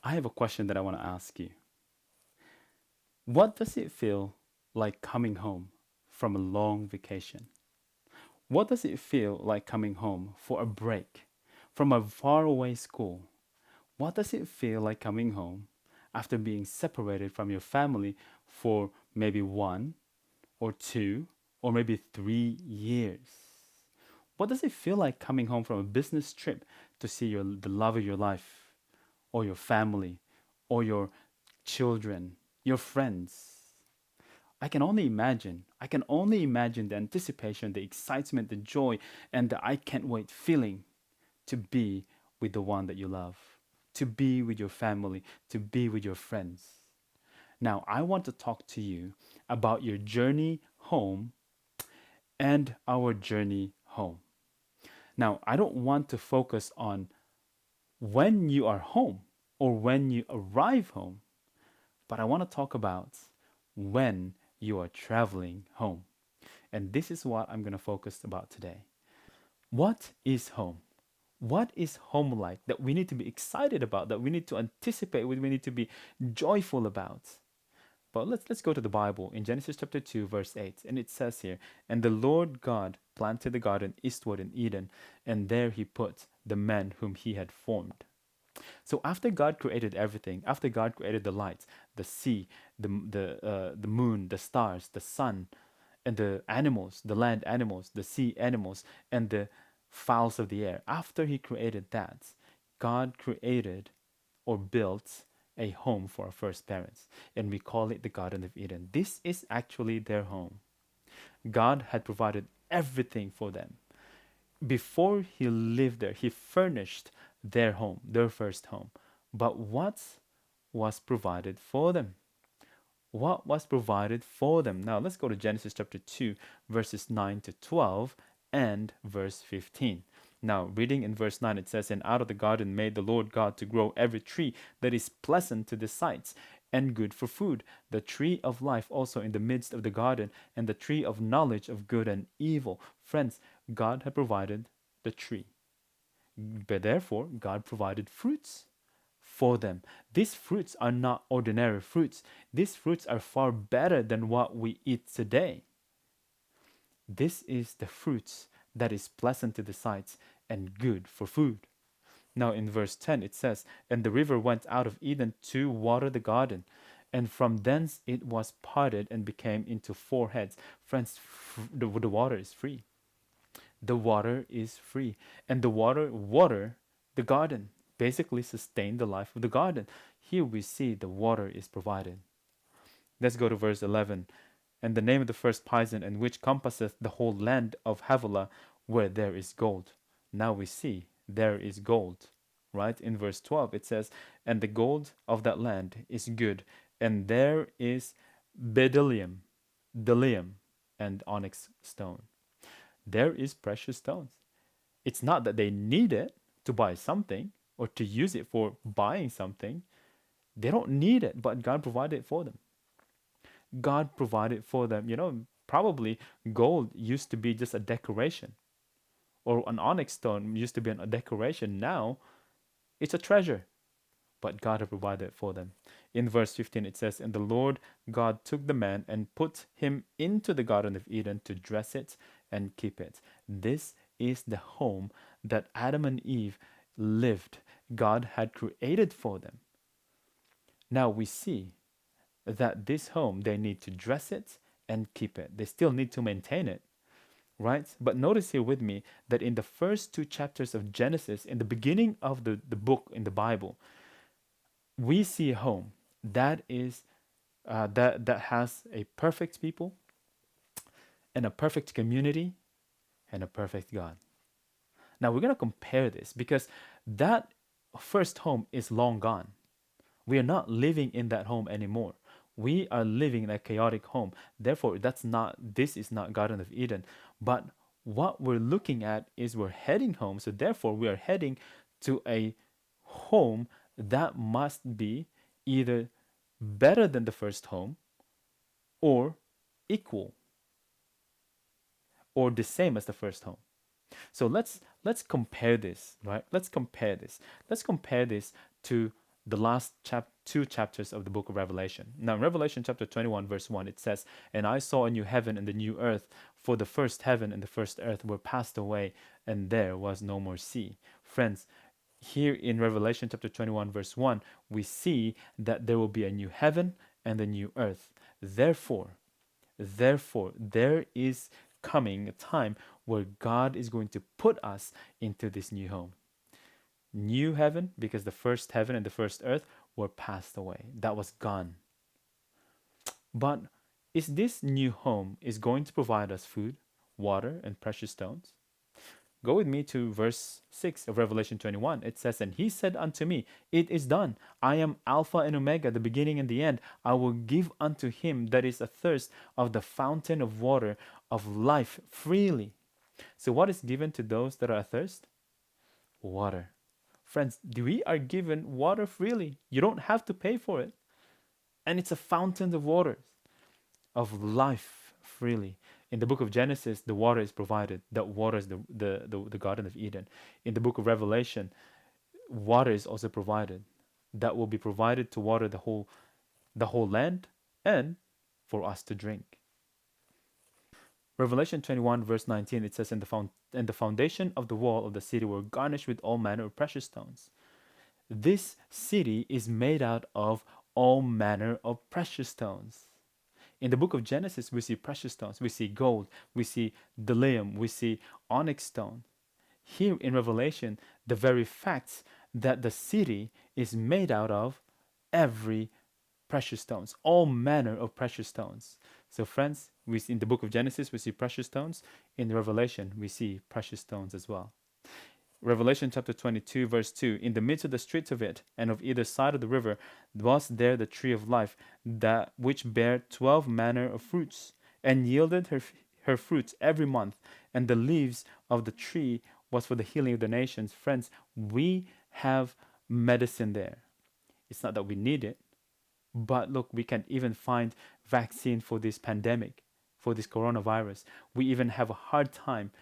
I have a question that I want to ask you. What does it feel like coming home from a long vacation? What does it feel like coming home for a break from a faraway school? What does it feel like coming home after being separated from your family for maybe 1 or 2 or maybe 3 years? What does it feel like coming home from a business trip to see the love of your life, or your family, or your children, your friends? I can only imagine. I can only imagine the anticipation, the excitement, the joy, and the I can't wait feeling to be with the one that you love, to be with your family, to be with your friends. Now, I want to talk to you about your journey home and our journey home. Now, I don't want to focus on when you are home or when you arrive home, but I want to talk about when you are traveling home. And this is what I'm going to focus about today. What is home? What is home like that we need to be excited about, that we need to anticipate, we need to be joyful about? But let's go to the Bible in Genesis chapter 2 verse 8, and it says here, "And the Lord God planted the garden eastward in Eden, and there he put the man whom he had formed." So after God created everything, after God created the lights, the sea, the moon, the stars, the sun, and the animals, the land animals, the sea animals, and the fowls of the air. After He created that, God created or built a home for our first parents, and we call it the Garden of Eden. This is actually their home. God had provided everything for them. Before He lived there, He furnished their home, their first home. But what was provided for them? What was provided for them? Now let's go to Genesis chapter 2, verses 9 to 12 and verse 15. Now, reading in verse 9, it says, "And out of the garden made the Lord God to grow every tree that is pleasant to the sight and good for food, the tree of life also in the midst of the garden, and the tree of knowledge of good and evil." Friends, God had provided the tree. But therefore, God provided fruits for them. These fruits are not ordinary fruits. These fruits are far better than what we eat today. This is the fruits that is pleasant to the sight and good for food. Now in verse 10 it says, "And the river went out of Eden to water the garden, and from thence it was parted and became into four heads." Friends, the water is free. The water is free. And the water the garden, basically sustain the life of the garden. Here we see the water is provided. Let's go to verse 11. "And the name of the first pison, and which compasseth the whole land of Havilah, where there is gold." Now we see there is gold, right? In verse 12 it says, "And the gold of that land is good, and there is bdellium, and onyx stone." There is precious stones. It's not that they need it to buy something or to use it for buying something. They don't need it, but God provided it for them. God provided for them. Probably gold used to be just a decoration, or an onyx stone used to be a decoration. Now it's a treasure, but God had provided for them. In verse 15 it says, "And the Lord God took the man and put him into the Garden of Eden to dress it and keep it." This is the home that Adam and Eve lived. God had created for them. Now we see that this home, they need to dress it and keep it. They still need to maintain it, right? But notice here with me that in the first two chapters of Genesis, in the beginning of the book in the Bible, we see a home that is that has a perfect people and a perfect community and a perfect God. Now we're gonna compare this because that first home is long gone. We are not living in that home anymore. We are living in a chaotic home. Therefore, this is not Garden of Eden. But what we're looking at is we're heading home. So therefore, we are heading to a home that must be either better than the first home, or equal, or the same as the first home. So let's compare this, right? Let's compare this. Let's compare this to the last two chapters of the book of Revelation. Now, in Revelation chapter 21, verse 1, it says, "And I saw a new heaven and the new earth, for the first heaven and the first earth were passed away, and there was no more sea." Friends, here in Revelation chapter 21, verse 1, we see that there will be a new heaven and a new earth. Therefore, there is coming a time where God is going to put us into this new home. New heaven, because the first heaven and the first earth were passed away. That was gone. But is this new home is going to provide us food, water, and precious stones? Go with me to verse 6 of Revelation 21. It says, "And he said unto me, It is done. I am Alpha and Omega, the beginning and the end. I will give unto him that is athirst of the fountain of water of life freely." So, what is given to those that are athirst? Water. Friends, we are given water freely. You don't have to pay for it. And it's a fountain of waters of life freely. In the book of Genesis, the water is provided. That waters the Garden of Eden. In the book of Revelation, water is also provided. That will be provided to water the whole land and for us to drink. Revelation 21, verse 19, it says, and the foundation of the wall of the city were garnished with all manner of precious stones. This city is made out of all manner of precious stones. In the book of Genesis, we see precious stones. We see gold. We see bdellium. We see onyx stone. Here in Revelation, the very facts that the city is made out of every precious stones, all manner of precious stones. So, friends, in the book of Genesis, we see precious stones. In Revelation, we see precious stones as well. Revelation chapter 22, verse 2, "In the midst of the streets of it, and of either side of the river, was there the tree of life, that which bare 12 manner of fruits, and yielded her fruits every month. And the leaves of the tree was for the healing of the nations." Friends, we have medicine there. It's not that we need it, but look, we can even find vaccine for this pandemic, for this coronavirus. We even have a hard time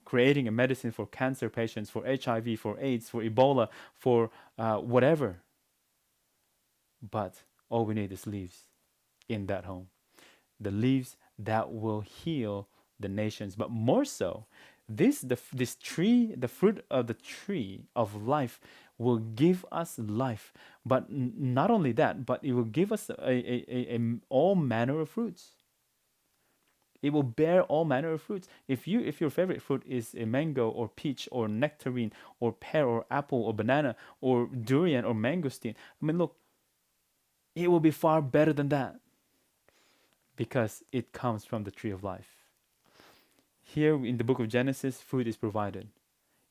creating a medicine for cancer patients, for HIV, for AIDS, for Ebola, for whatever. But all we need is leaves in that home. The leaves that will heal the nations. But more so, this tree, the fruit of the tree of life, will give us life. But not only that, but it will give us all manner of fruits. It will bear all manner of fruits. If your favorite fruit is a mango or peach or nectarine or pear or apple or banana or durian or mangosteen, I mean, look, it will be far better than that because it comes from the tree of life. Here in the book of Genesis, food is provided.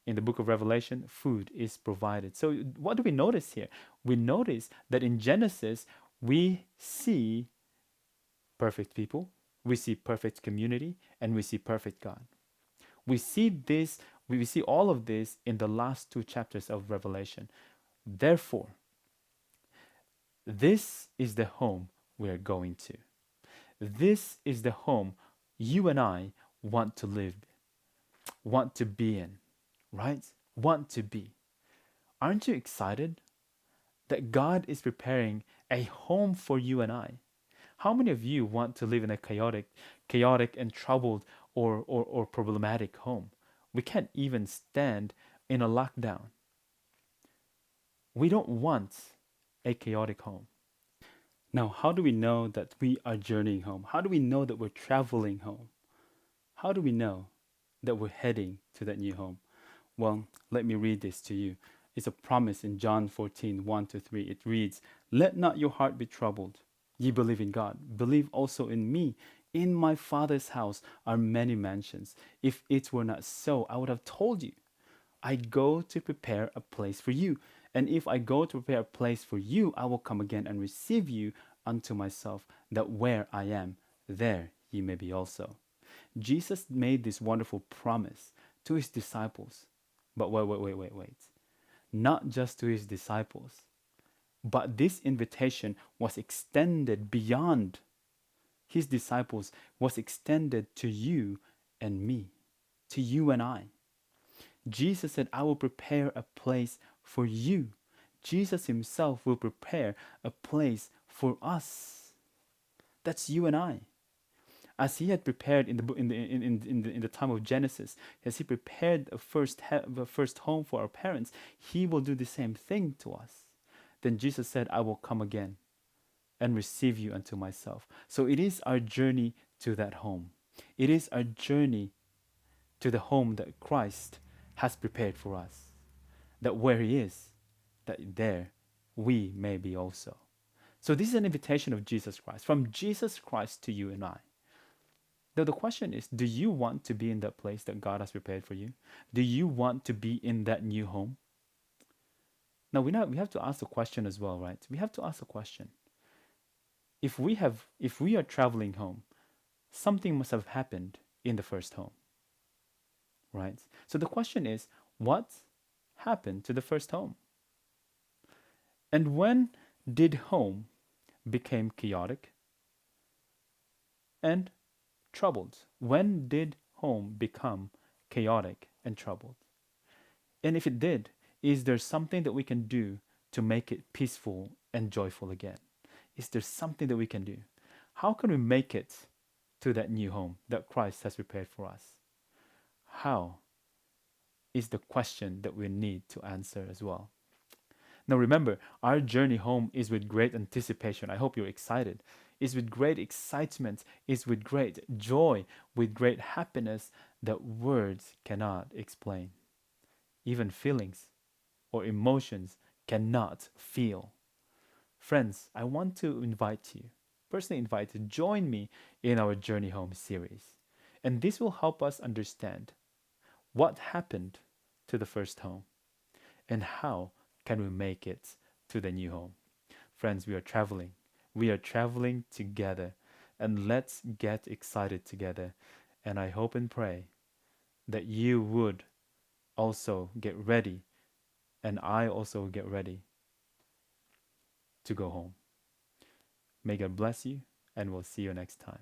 In the book of Revelation, food is provided. So what do we notice here? We notice that in Genesis, we see perfect people, we see perfect community, and we see perfect God. We see this, we see all of this in the last two chapters of Revelation. Therefore, this is the home we are going to. This is the home you and I want to live, want to be in, right? Want to be. Aren't you excited that God is preparing a home for you and I? How many of you want to live in a chaotic and troubled or problematic home? We can't even stand in a lockdown. We don't want a chaotic home. Now, how do we know that we are journeying home? How do we know that we're traveling home? How do we know that we're heading to that new home? Well, let me read this to you. It's a promise in John 14, 1-3. It reads, "Let not your heart be troubled. Ye believe in God, believe also in me. In my Father's house are many mansions. If it were not so, I would have told you. I go to prepare a place for you. And if I go to prepare a place for you, I will come again and receive you unto myself, that where I am, there ye may be also." Jesus made this wonderful promise to his disciples. But wait. Not just to his disciples, but this invitation was extended beyond his disciples, was extended to you and me, to you and I. Jesus said, "I will prepare a place for you." Jesus himself will prepare a place for us. That's you and I. As he had prepared in the in the time of Genesis, as he prepared a first home for our parents, he will do the same thing to us. Then Jesus said, I will come again and receive you unto myself. So it is our journey to that home. It is our journey to the home that Christ has prepared for us. That where he is, that there we may be also. So this is an invitation of Jesus Christ, from Jesus Christ to you and I. Now the question is, do you want to be in that place that God has prepared for you? Do you want to be in that new home? Now we have to ask the question as well, right? We have to ask the question. If we are traveling home, something must have happened in the first home, right? So the question is, what happened to the first home? And when did home become chaotic and troubled? When did home become chaotic and troubled? And if it did, is there something that we can do to make it peaceful and joyful again? Is there something that we can do? How can we make it to that new home that Christ has prepared for us? How is the question that we need to answer as well. Now remember, our journey home is with great anticipation. I hope you're excited. Is with great excitement, is with great joy, with great happiness that words cannot explain. Even feelings or emotions cannot feel. Friends, I want to invite you, personally invite you, to join me in our Journey Home series. And this will help us understand what happened to the first home and how can we make it to the new home. Friends, we are traveling. We are traveling together, and let's get excited together. And I hope and pray that you would also get ready, and I also get ready to go home. May God bless you, and we'll see you next time.